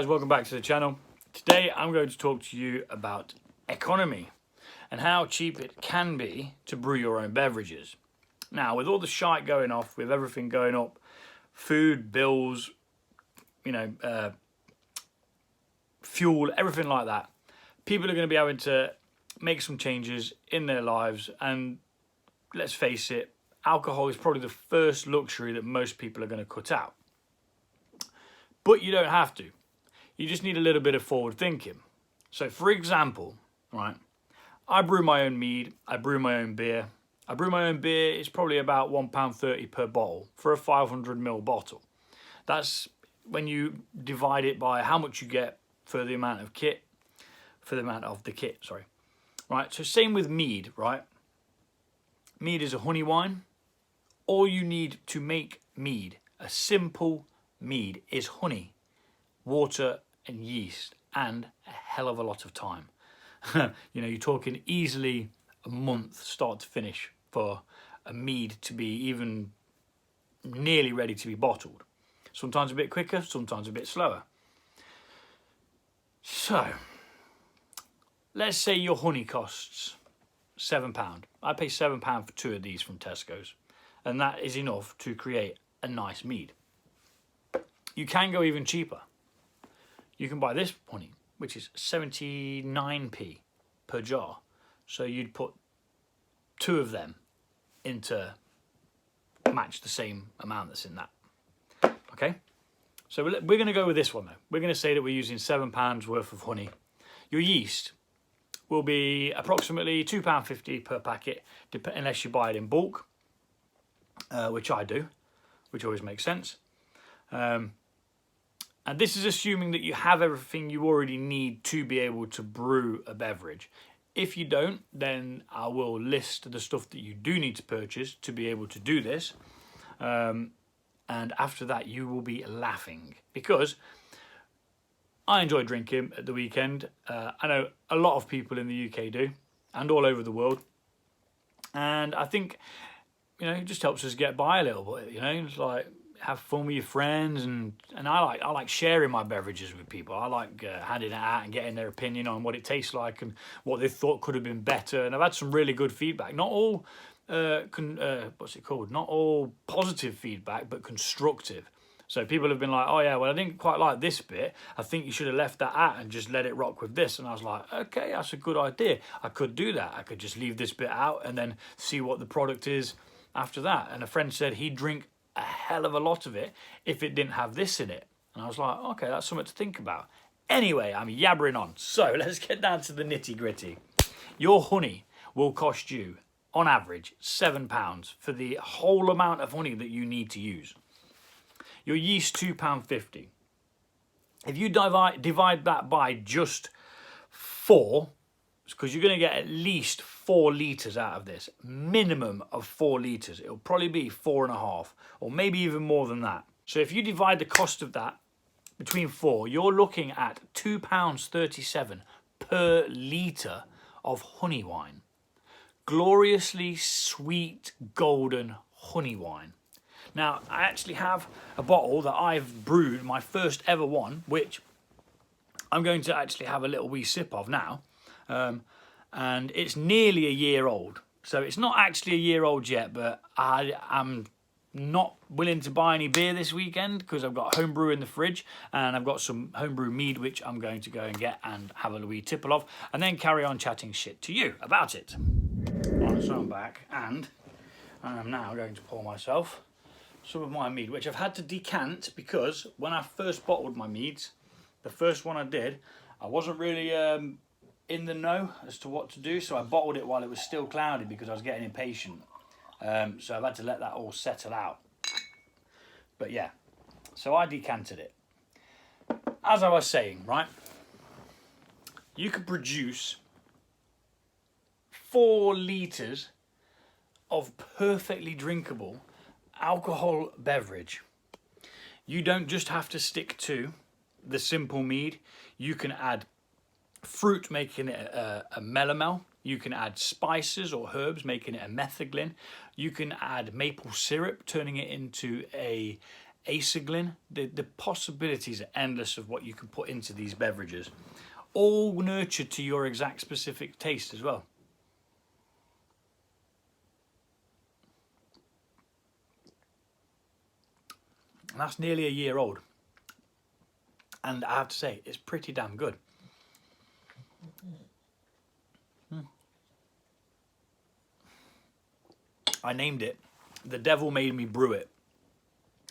guys, welcome back to the channel. Today I'm going to talk to you about economy and how cheap it can be to brew your own beverages. Now, with all the shite going off, with everything going up, food, bills, fuel, everything like that, people are going to be able to make some changes in their lives, and let's face it, alcohol is probably the first luxury that most people are going to cut out. But you don't have to. You just need a little bit of forward thinking. So for example, right, I brew my own mead, I brew my own beer. I brew my own beer, it's probably about £1.30 per bottle for a 500ml bottle. That's when you divide it by how much you get for the amount of kit, Right, so same with mead, right? Mead is a honey wine. All you need to make mead, a simple mead, is honey, water and yeast, and a hell of a lot of time. You're talking easily a month start to finish for a mead to be even nearly ready to be bottled. Sometimes a bit quicker, sometimes a bit slower. So let's say your honey costs £7. I pay £7 for 2 of these from Tesco's, and that is enough to create a nice mead. You can go even cheaper. You can buy this honey, which is 79p per jar. So you'd put 2 of them into match the same amount that's in that. Okay? So we're going to go with this one though. We're going to say that we're using £7 worth of honey. Your yeast will be approximately £2.50 per packet, unless you buy it in bulk, which I do, which always makes sense. And this is assuming that you have everything you already need to be able to brew a beverage. If you don't, then I will list the stuff that you do need to purchase to be able to do this. And after that, you will be laughing, because I enjoy drinking at the weekend. I know a lot of people in the UK do, and all over the world. And I think, it just helps us get by a little bit, It's like, have fun with your friends, and I like sharing my beverages with people. I like handing it out and getting their opinion on what it tastes like and what they thought could have been better. And I've had some really good feedback. Not all not all positive feedback, but constructive. So people have been like, oh yeah, well, I didn't quite like this bit. I think you should have left that out and just let it rock with this. And I was like, okay, that's a good idea. I could do that. I could just leave this bit out and then see what the product is after that. And a friend said he'd drink a hell of a lot of it if it didn't have this in it. And I was like, okay, that's something to think about. Anyway, I'm yabbering on. So let's get down to the nitty gritty. Your honey will cost you, on average, £7 for the whole amount of honey that you need to use. Your yeast, £2.50. If you divide that by just 4, because you're going to get at least 4 litres out of this, minimum of 4 litres. It'll probably be 4.5, or maybe even more than that. So if you divide the cost of that between 4, you're looking at £2.37 per litre of honey wine. Gloriously sweet, golden honey wine. Now, I actually have a bottle that I've brewed, my first ever one, which I'm going to actually have a little wee sip of now. And it's nearly a year old. So it's not actually a year old yet, but I'm not willing to buy any beer this weekend because I've got homebrew in the fridge, and I've got some homebrew mead which I'm going to go and get and have a wee tipple of, and then carry on chatting shit to you about it. Right, so I'm back, and I am now going to pour myself some of my mead, which I've had to decant because when I first bottled my meads, the first one I did, I wasn't really in the know as to what to do, so I bottled it while it was still cloudy because I was getting impatient. So I've had to let that all settle out. But yeah, so I decanted it. As I was saying, right, you could produce 4 litres of perfectly drinkable alcohol beverage. You don't just have to stick to the simple mead. You can add fruit, making it a melomel. You can add spices or herbs, making it a metheglin. You can add maple syrup, turning it into a acetylene. The possibilities are endless of what you can put into these beverages, all nurtured to your exact specific taste as well. And that's nearly a year old, and I have to say it's pretty damn good. I named it "The Devil Made Me Brew It."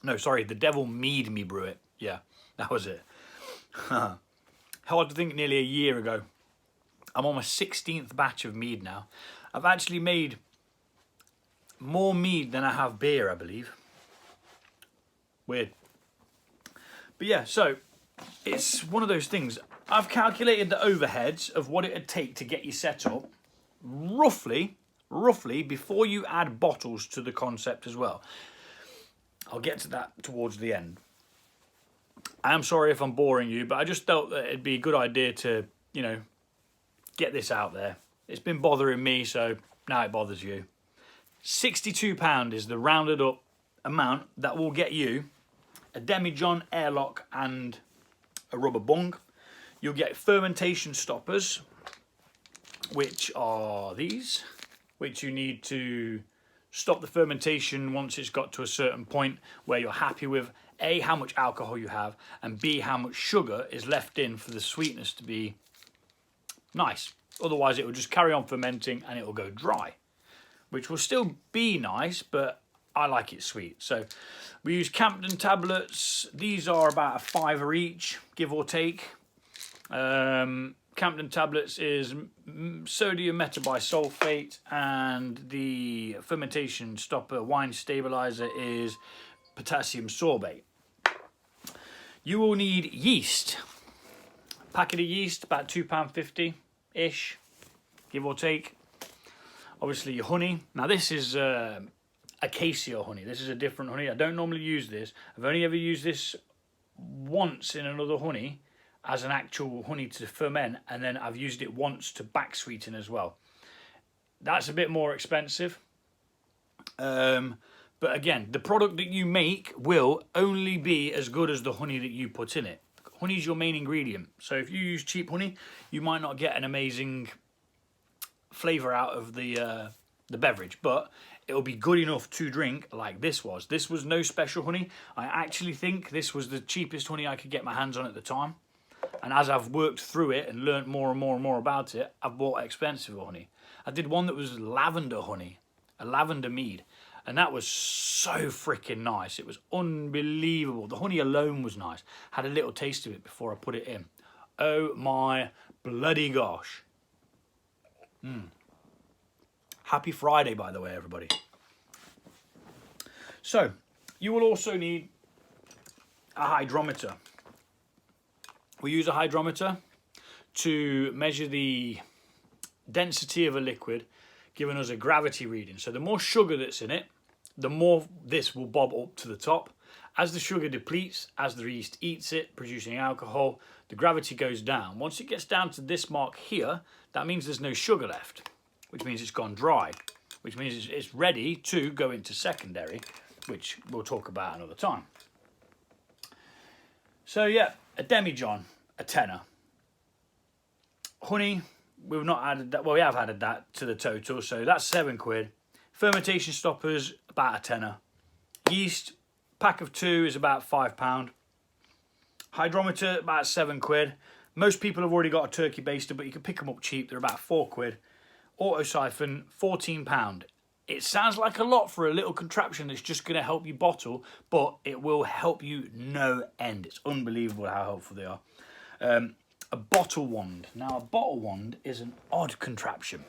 No, sorry, "The Devil Made Me Brew It." Yeah, that was it. Hard to think, nearly a year ago. I'm on my 16th batch of mead now. I've actually made more mead than I have beer, I believe. Weird. But yeah, so it's one of those things. I've calculated the overheads of what it'd take to get you set up, roughly, before you add bottles to the concept as well. I'll get to that towards the end. I am sorry if I'm boring you, but I just felt that it'd be a good idea to, you know, get this out there. It's been bothering me, so now it bothers you. £62 is the rounded up amount that will get you a Demijohn airlock and a rubber bung. You'll get fermentation stoppers, which are these, which you need to stop the fermentation once it's got to a certain point where you're happy with A, how much alcohol you have, and B, how much sugar is left in for the sweetness to be nice. Otherwise it will just carry on fermenting and it will go dry, which will still be nice, but I like it sweet. So we use Campden tablets. These are about a £5 each, give or take. Campden tablets is sodium metabisulfate, and the fermentation stopper wine stabilizer is potassium sorbate. You will need yeast. Packet of yeast, about £2.50-ish, give or take. Obviously your honey. Now this is acacia honey. This is a different honey. I don't normally use this. I've only ever used this once in another honey as an actual honey to ferment, and then I've used it once to back sweeten as well. That's a bit more expensive. But again, the product that you make will only be as good as the honey that you put in it. Honey is your main ingredient. So if you use cheap honey, you might not get an amazing flavour out of the beverage, but it'll be good enough to drink like this was. This was no special honey. I actually think this was the cheapest honey I could get my hands on at the time. And as I've worked through it and learnt more and more and more about it, I've bought expensive honey. I did one that was lavender honey, a lavender mead, and that was so freaking nice. It was unbelievable. The honey alone was nice. Had a little taste of it before I put it in. Oh my bloody gosh. Happy Friday, by the way, everybody. So, you will also need a hydrometer. We use a hydrometer to measure the density of a liquid, giving us a gravity reading. So the more sugar that's in it, the more this will bob up to the top. As the sugar depletes, as the yeast eats it, producing alcohol, the gravity goes down. Once it gets down to this mark here, that means there's no sugar left, which means it's gone dry, which means it's ready to go into secondary, which we'll talk about another time. So yeah, a Demijohn, a tenner. Honey, we've not added that. Well, we have added that to the total, so that's £7. Fermentation stoppers, about a tenner. Yeast, pack of 2 is about £5. Hydrometer, about £7. Most people have already got a turkey baster, but you can pick them up cheap. They're about £4. Auto siphon, £14. It sounds like a lot for a little contraption that's just going to help you bottle, but it will help you no end. It's unbelievable how helpful they are. A bottle wand. Now, a bottle wand is an odd contraption.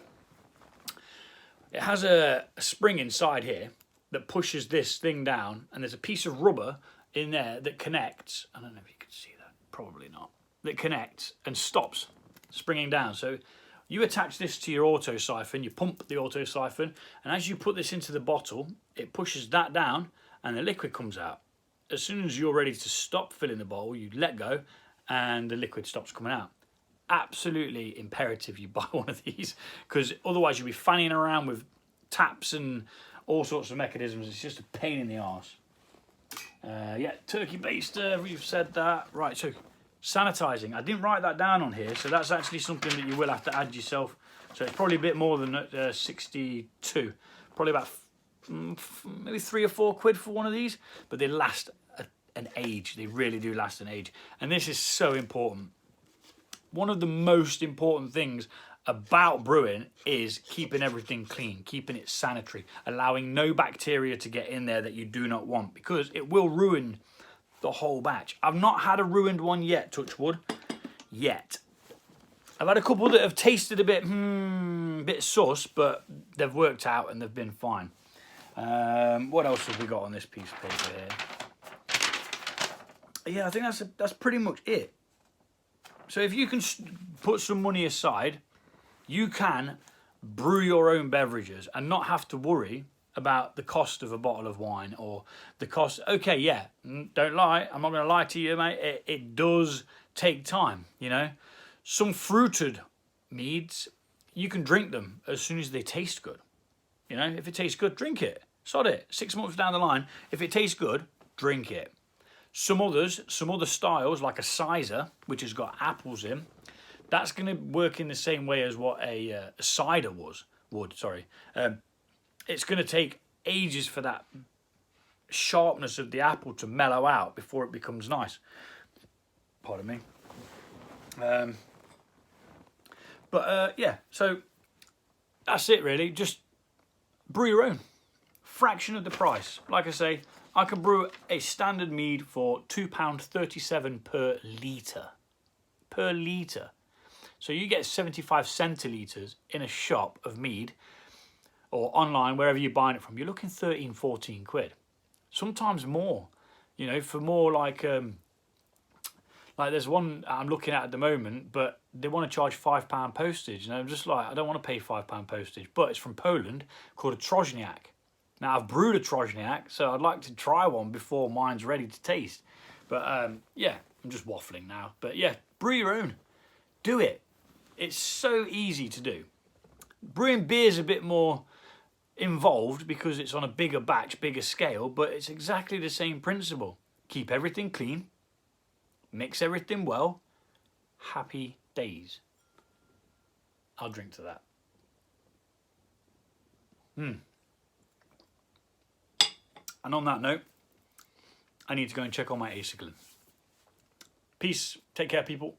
It has a spring inside here that pushes this thing down, and there's a piece of rubber in there that connects. I don't know if you can see that, probably not. That connects and stops springing down. So you attach this to your auto siphon, you pump the auto siphon, and as you put this into the bottle, it pushes that down and the liquid comes out. As soon as you're ready to stop filling the bowl, you let go and the liquid stops coming out. Absolutely imperative you buy one of these, because otherwise you'll be fanning around with taps and all sorts of mechanisms. It's just a pain in the arse. Yeah, turkey baster, we've said that. Right, so sanitizing. I didn't write that down on here, so that's actually something that you will have to add yourself. So it's probably a bit more than 62. Probably about maybe 3 or 4 quid for one of these, but they last an age. They really do last an age. And this is so important. One of the most important things about brewing is keeping everything clean, keeping it sanitary, allowing no bacteria to get in there that you do not want, because it will ruin the whole batch. I've not had a ruined one yet, touch wood, yet. I've had a couple that have tasted a bit sus, but they've worked out and they've been fine. What else have we got on this piece of paper here? Yeah, I think that's pretty much it. So if you can put some money aside, you can brew your own beverages and not have to worry about the cost of a bottle of wine or the cost. Okay, yeah, don't lie. I'm not going to lie to you, mate. It does take time, you know. Some fruited meads, you can drink them as soon as they taste good. You know, if it tastes good, drink it. Sod it. 6 months down the line, if it tastes good, drink it. Some other styles, like a Sizer, which has got apples in, that's going to work in the same way as what a cider would. It's going to take ages for that sharpness of the apple to mellow out before it becomes nice. Pardon me. Yeah, so that's it really. Just brew your own. Fraction of the price. Like I say, I can brew a standard mead for £2.37 per litre. Per litre. So you get 75 centilitres in a shop of mead, or online, wherever you're buying it from. You're looking 13, 14 quid. Sometimes more. You know, for more like there's one I'm looking at the moment, but they want to charge £5 postage. And I'm just like, I don't want to pay £5 postage. But it's from Poland, called a Troźniak. Now, I've brewed a Troźniak, so I'd like to try one before mine's ready to taste. But yeah, I'm just waffling now. But yeah, brew your own. Do it. It's so easy to do. Brewing beer is a bit more involved because it's on a bigger batch, bigger scale, but it's exactly the same principle. Keep everything clean, mix everything well, happy days. I'll drink to that. And on that note, I need to go and check on my aciclin. Peace. Take care, people.